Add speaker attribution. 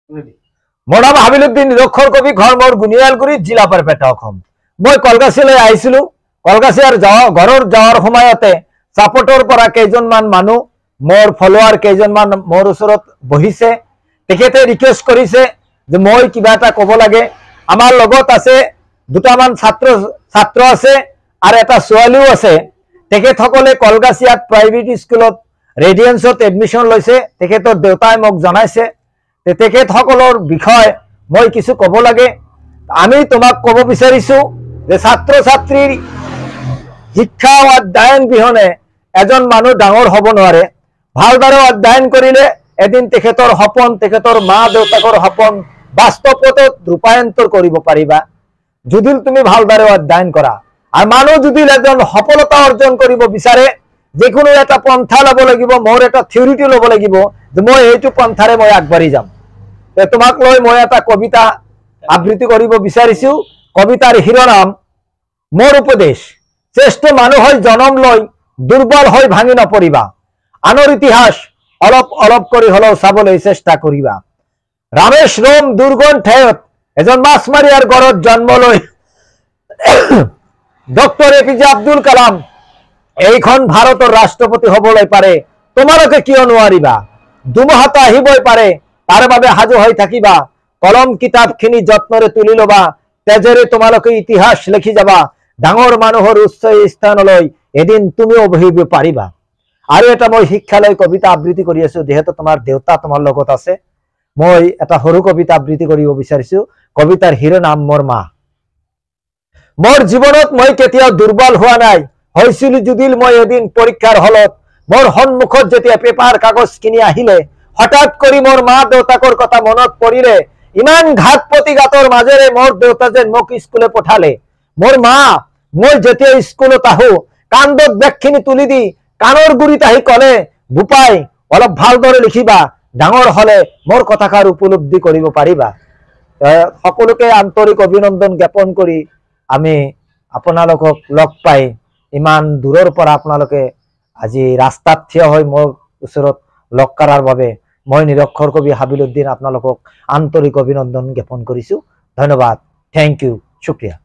Speaker 1: মোৰ নাম হাবিলুদ্দিন নিৰক্ষৰ কবি, ঘৰ মোৰ গুনিয়ালগুৰি, জিলা বৰপেটা, অসম। মই কলগাছিলৈ আহিছিলোঁ। কলগাছিয়াৰ ঘৰৰ যাওয়াৰ সময়তে চাপোৰ্টৰ পৰা কেইজনমান মানুহ মোৰ ফলোৱাৰ কেইজনমান মোৰ ওচৰত বহিছে। তেখেতে ৰিকুৱেষ্ট কৰিছে যে মই কিবা এটা ক'ব লাগে। আমাৰ লগত আছে দুটামান ছাত্ৰ আছে আৰু এটা ছোৱালীও আছে। তেখেতসকলে কলগাছিয়াত প্ৰাইভেট স্কুলত ৰেডিয়েন্সত এডমিশ্যন লৈছে। তেখেতৰ দেউতাই মোক জনাইছে তেখেতসকলৰ বিষয়ে মই কিছু ক'ব লাগে। আমি তোমাক ক'ব বিচাৰিছোঁ যে ছাত্ৰ ছাত্ৰীৰ শিক্ষা অধ্যয়ন বিহনে এজন মানুহ ডাঙৰ হ'ব নোৱাৰে। ভালদৰে অধ্যয়ন কৰিলে এদিন তেখেতৰ সপোন, তেখেতৰ মা দেউতাকৰ সপোন বাস্তৱত ৰূপায়ন্তৰ কৰিব পাৰিবা যদি তুমি ভালদৰে অধ্যয়ন কৰা। আৰু মানুহ যদি এজন সফলতা অৰ্জন কৰিব বিচাৰে যিকোনো এটা পন্থা ল'ব লাগিব। মোৰ এটা থিয়ৰিটি ল'ব লাগিব যে মই এইটো পন্থাৰে মই আগবাঢ়ি যাম। তোমাক লৈ মই এটা কবিতা আবৃত্তি কৰিব বিচাৰিছোঁ। কবিতাৰ শিৰোনাম মোৰ উপদেশ। শ্ৰেষ্ঠ মানুহ হৈ জনম লৈ দুৰ্বল হৈ ভাঙি নপৰিবা। আনৰ ইতিহাস অলপ অলপ কৰি হলেও চাবলৈ চেষ্টা কৰিবা। ৰামেশ ৰোম দুৰ্গম ঠাইত এজন মাছমাৰিয়াৰ ঘৰত জন্ম লৈ ডক্টৰ এপিজে আব্দুল কালাম এইখন ভাৰতৰ ৰাষ্ট্ৰপতি হ'বলৈ পাৰে। তোমালোকে কিয় নোৱাৰিবা? দুমাহতা আহিবই পাৰে, তাৰ বাবে সাজু হৈ থাকিবা। কলম কিতাপখিনি যত্নৰে তুলি ল'বা, তেজেৰে তোমালোকে ইতিহাস লিখি যাবা। ডাঙৰ মানুহৰ উচ্চ স্থানলৈ এদিন তুমিও বহিব পাৰিবা। আৰু এটা মই শিক্ষালৈ কবিতা আবৃত্তি কৰি আছো। যিহেতু তোমাৰ দেউতা তোমাৰ লগত আছে, মই এটা সৰু কবিতা আবৃত্তি কৰিব বিচাৰিছো। কবিতাৰ শিৰোনাম মোৰ মা। মোৰ জীৱনত মই কেতিয়াও দুৰ্বল হোৱা নাই। হৈছিল যদিও মই এদিন পৰীক্ষাৰ হলত মোৰ সন্মুখত যেতিয়া পেপাৰ কাগজ কিনি আহিলে হঠাৎ কৰি মোৰ মা দেউতাকৰ কথা মনত পৰিলে। ইমান ঘাত প্ৰতিঘাতৰ মাজেৰে মোৰ দেউতা যেন মোক স্কুলে পঠালে। মোৰ মা মই যেতিয়া স্কুলত আহো কান্দত বেগখিনি তুলি দি কাণৰ গুৰিত আহি ক'লে, বোপাই অলপ ভালদৰে লিখিবা, ডাঙৰ হলে মোৰ কথাষাৰ উপলব্ধি কৰিব পাৰিবা। সকলোকে আন্তৰিক অভিনন্দন জ্ঞাপন কৰি আমি আপোনালোকক লগ পাই ইমান দূৰৰ পৰা আপোনালোকে আজি ৰাস্তাত থিয় হৈ মোৰ ওচৰত লগ কৰাৰ বাবে মই নিৰক্ষৰ কবি হাবিলুদ্দিন আপোনালোকক আন্তৰিক অভিনন্দন জ্ঞাপন কৰিছোঁ। ধন্যবাদ। Thank you. শুক্ৰিয়া।